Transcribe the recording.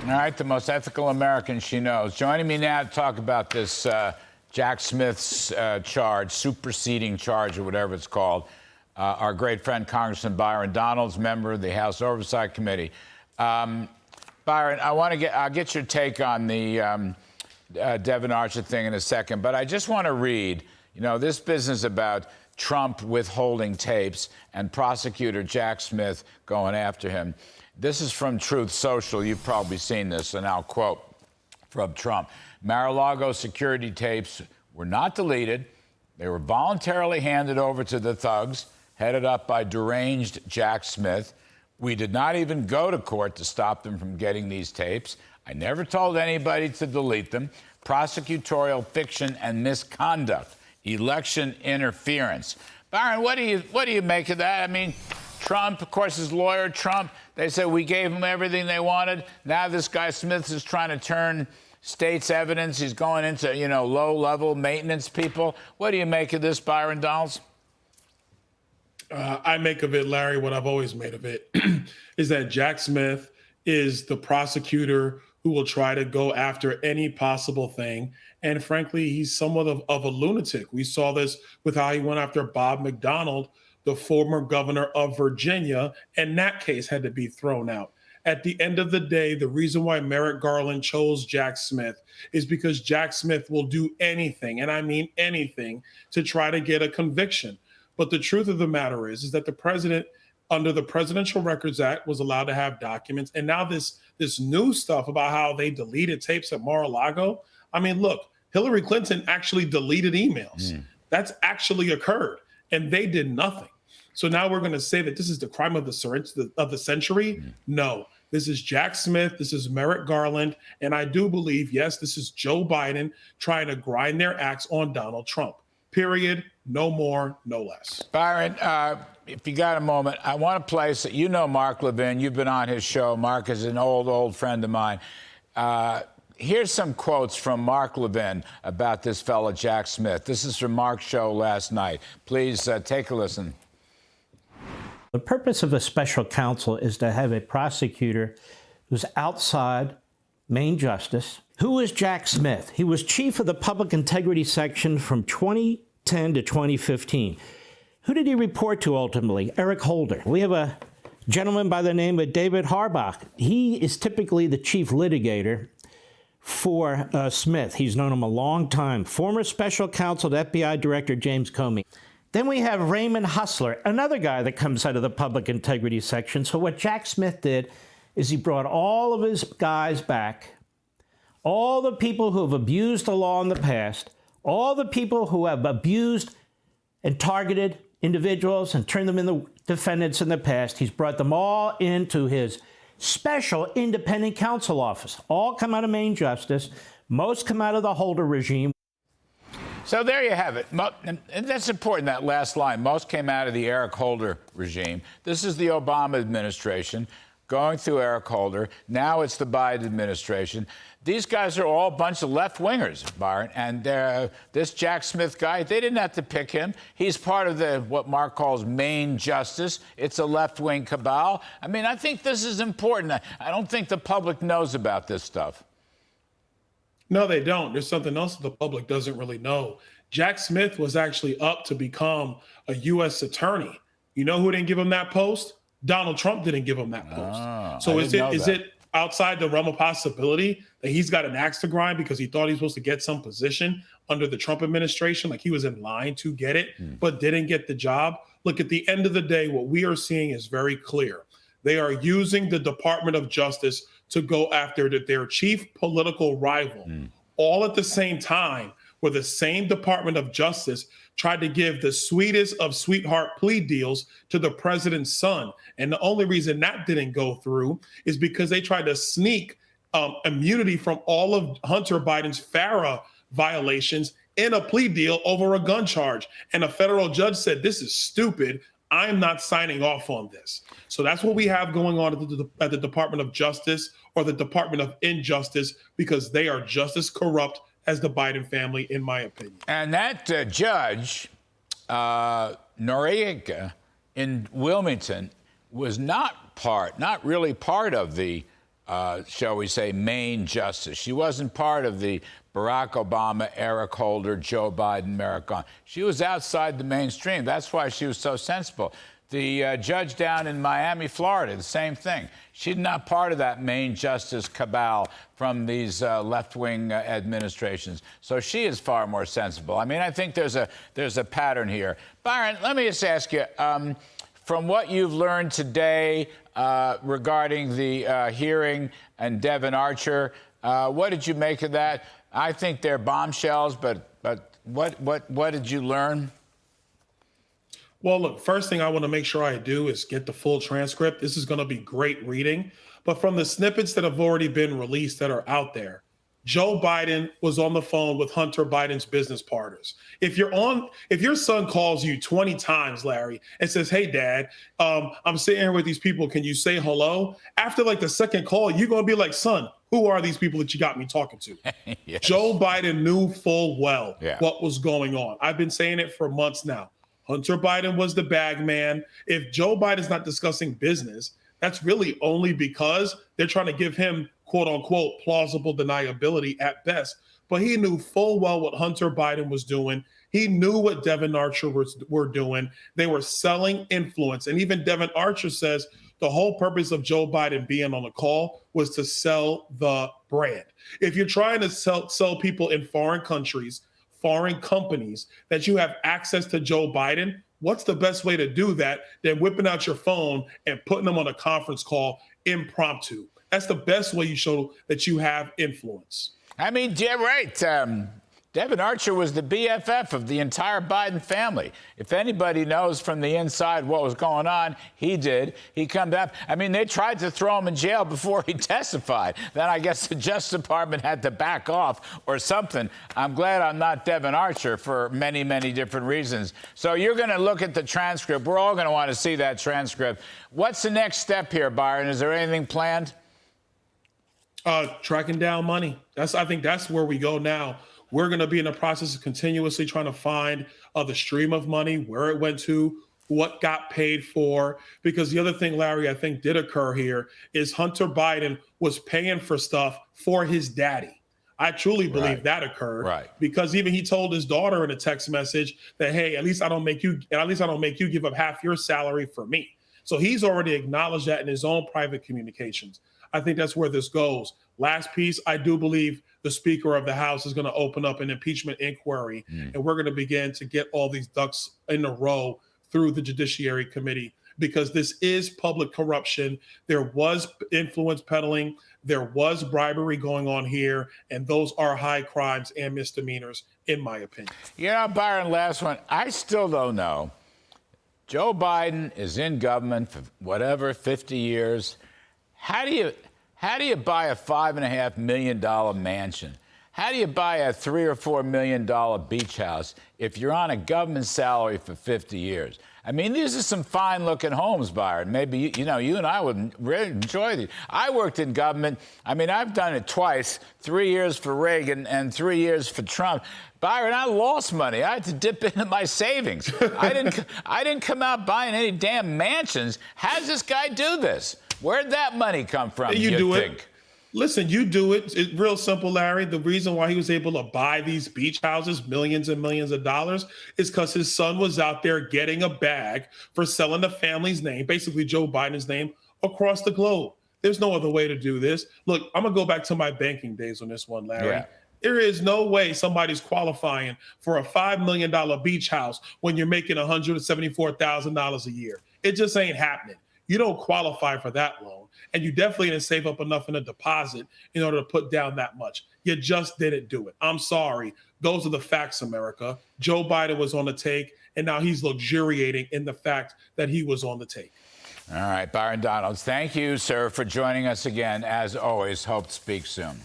All right, the most ethical American she knows. Joining me now to talk about this Jack Smith's charge, superseding charge, or whatever it's called, our great friend Congressman Byron Donalds, member of the House Oversight Committee. Byron, I'll get your take on the Devon Archer thing in a second, but I just want to read, this business about Trump withholding tapes and prosecutor Jack Smith going after him. This is from Truth Social. You've probably seen this, and I'll quote from Trump. Mar-A-Lago security tapes were not deleted. They were voluntarily handed over to the thugs, headed up by deranged Jack Smith. We did not even go to court to stop them from getting these tapes. I never told anybody to delete them. Prosecutorial fiction and misconduct. Election interference. Byron, what do you make of that? I mean, Trump, of course, his lawyer, Trump, they said we gave them everything they wanted. Now this guy Smith is trying to turn state's evidence. He's going into, low-level maintenance people. What do you make of this, Byron Donalds? I make of it, Larry, what I've always made of it, is that Jack Smith is the prosecutor who will try to go after any possible thing. And frankly, he's somewhat of a lunatic. We saw this with how he went after Bob McDonnell, the former governor of Virginia, and that case had to be thrown out. At the end of the day, the reason why Merrick Garland chose Jack Smith is because Jack Smith will do anything, and I mean anything, to try to get a conviction. But the truth of the matter is that the president, under the Presidential Records Act, was allowed to have documents. And now this new stuff about how they deleted tapes at Mar-A-Lago. I mean, look, Hillary Clinton actually deleted emails. That's actually occurred, and they did nothing. So now we're going to say that this is the crime of the century? No, this is Jack Smith. This is Merrick Garland. And I do believe, yes, this is Joe Biden trying to grind their axe on Donald Trump. Period. No more, no less. Byron, if you got a moment, I want to play, Mark Levin. You've been on his show. Mark is an old friend of mine. Here's some quotes from Mark Levin about this fellow Jack Smith. This is from Mark's show last night. Please take a listen. The purpose of a special counsel is to have a prosecutor who's outside main justice. Who is Jack Smith? He was chief of the Public Integrity Section from 2010 to 2015. Who did he report to ultimately? Eric Holder. We have a gentleman by the name of David Harbach. He is typically the chief litigator for Smith. He's known him a long time. Former special counsel to FBI Director James Comey. Then we have Raymond Hustler, another guy that comes out of the Public Integrity Section. So what Jack Smith did is he brought all of his guys back, all the people who have abused the law in the past, all the people who have abused and targeted individuals and turned them into defendants in the past. He's brought them all into his special independent counsel office. All come out of main justice. Most come out of the Holder regime. So there you have it. And that's important, that last line. Most came out of the Eric Holder regime. This is the Obama administration going through Eric Holder. Now it's the Biden administration. These guys are all a bunch of left-wingers, Byron. And this Jack Smith guy, they didn't have to pick him. He's part of what Mark calls main justice. It's a left-wing cabal. I mean, I think this is important. I don't think the public knows about this stuff. No, they don't. There's something else that the public doesn't really know. Jack Smith was actually up to become a U.S. attorney. You know who didn't give him that post? Donald Trump didn't give him that post. So is it outside the realm of possibility that he's got an axe to grind because he thought he was supposed to get some position under the Trump administration, like he was in line to get it, but didn't get the job? Look, at the end of the day, what we are seeing is very clear. They are using the Department of Justice to go after their chief political rival, all at the same time, where the same Department of Justice tried to give the sweetest of sweetheart plea deals to the president's son. And the only reason that didn't go through is because they tried to sneak immunity from all of Hunter Biden's FARA violations in a plea deal over a gun charge. And a federal judge said, this is stupid. I'm not signing off on this. So that's what we have going on at the Department of Justice, or the Department of Injustice, because they are just as corrupt as the Biden family, in my opinion. And that judge, Noriega in Wilmington, was not really part of the shall we say, main justice. She wasn't part of the Barack Obama, Eric Holder, Joe Biden marathon. She was outside the mainstream. That's why she was so sensible. The judge down in Miami, Florida, the same thing. She's not part of that main justice cabal from these left-wing administrations. So she is far more sensible. I mean, I think there's a pattern here. Byron, let me just ask you, from what you've learned today regarding the hearing and Devon Archer, what did you make of that? I think they're bombshells, but what did you learn? Well, look, first thing I want to make sure I do is get the full transcript. This is going to be great reading. But from the snippets that have already been released that are out there, Joe Biden was on the phone with Hunter Biden's business partners. If your son calls you 20 times, Larry, and says, "Hey, Dad, I'm sitting here with these people. Can you say hello?" After like the second call, you're going to be like, "Son, who are these people that you got me talking to?" Yes. Joe Biden knew full well what was going on. I've been saying it for months now. Hunter Biden was the bag man. If Joe Biden's not discussing business, that's really only because they're trying to give him, quote unquote, plausible deniability at best. But he knew full well what Hunter Biden was doing. He knew what Devon Archer were doing. They were selling influence. And even Devon Archer says the whole purpose of Joe Biden being on the call was to sell the brand. If you're trying to sell people in foreign countries, foreign companies, that you have access to Joe Biden, what's the best way to do that than whipping out your phone and putting them on a conference call impromptu? That's the best way you show that you have influence. I mean, yeah, right. Devon Archer was the BFF of the entire Biden family. If anybody knows from the inside what was going on, he did. He come back. I mean, they tried to throw him in jail before he testified. Then I guess the Justice Department had to back off or something. I'm glad I'm not Devon Archer for many, many different reasons. So you're going to look at the transcript. We're all going to want to see that transcript. What's the next step here, Byron? Is there anything planned? Tracking down money. I think that's where we go now. We're going to be in the process of continuously trying to find the stream of money, where it went to, what got paid for. Because the other thing, Larry, I think did occur here is Hunter Biden was paying for stuff for his daddy. I truly believe that occurred because even he told his daughter in a text message that, "Hey, at least I don't make you give up half your salary for me." So he's already acknowledged that in his own private communications. I think that's where this goes. Last piece, I do believe the Speaker of the House is going to open up an impeachment inquiry, and we're going to begin to get all these ducks in a row through the Judiciary Committee, because this is public corruption. There was influence peddling. There was bribery going on here, and those are high crimes and misdemeanors, in my opinion. You know, Byron, last one. I still don't know. Joe Biden is in government for whatever, 50 years. How do you buy a $5.5 million mansion? How do you buy a $3 or $4 million beach house if you're on a government salary for 50 years? I mean, these are some fine-looking homes, Byron. Maybe, you and I would really enjoy these. I worked in government. I mean, I've done it twice, 3 years for Reagan and 3 years for Trump. Byron, I lost money. I had to dip into my savings. I didn't come out buying any damn mansions. How does this guy do this? Where'd that money come from, you think? Listen, you do it. It's real simple, Larry. The reason why he was able to buy these beach houses, millions and millions of dollars, is because his son was out there getting a bag for selling the family's name, basically Joe Biden's name, across the globe. There's no other way to do this. Look, I'm going to go back to my banking days on this one, Larry. Yeah. There is no way somebody's qualifying for a $5 million beach house when you're making $174,000 a year. It just ain't happening. You don't qualify for that loan, and you definitely didn't save up enough in a deposit in order to put down that much. You just didn't do it. I'm sorry. Those are the facts, America. Joe Biden was on the take, and now he's luxuriating in the fact that he was on the take. All right, Byron Donalds, thank you, sir, for joining us again. As always, hope to speak soon.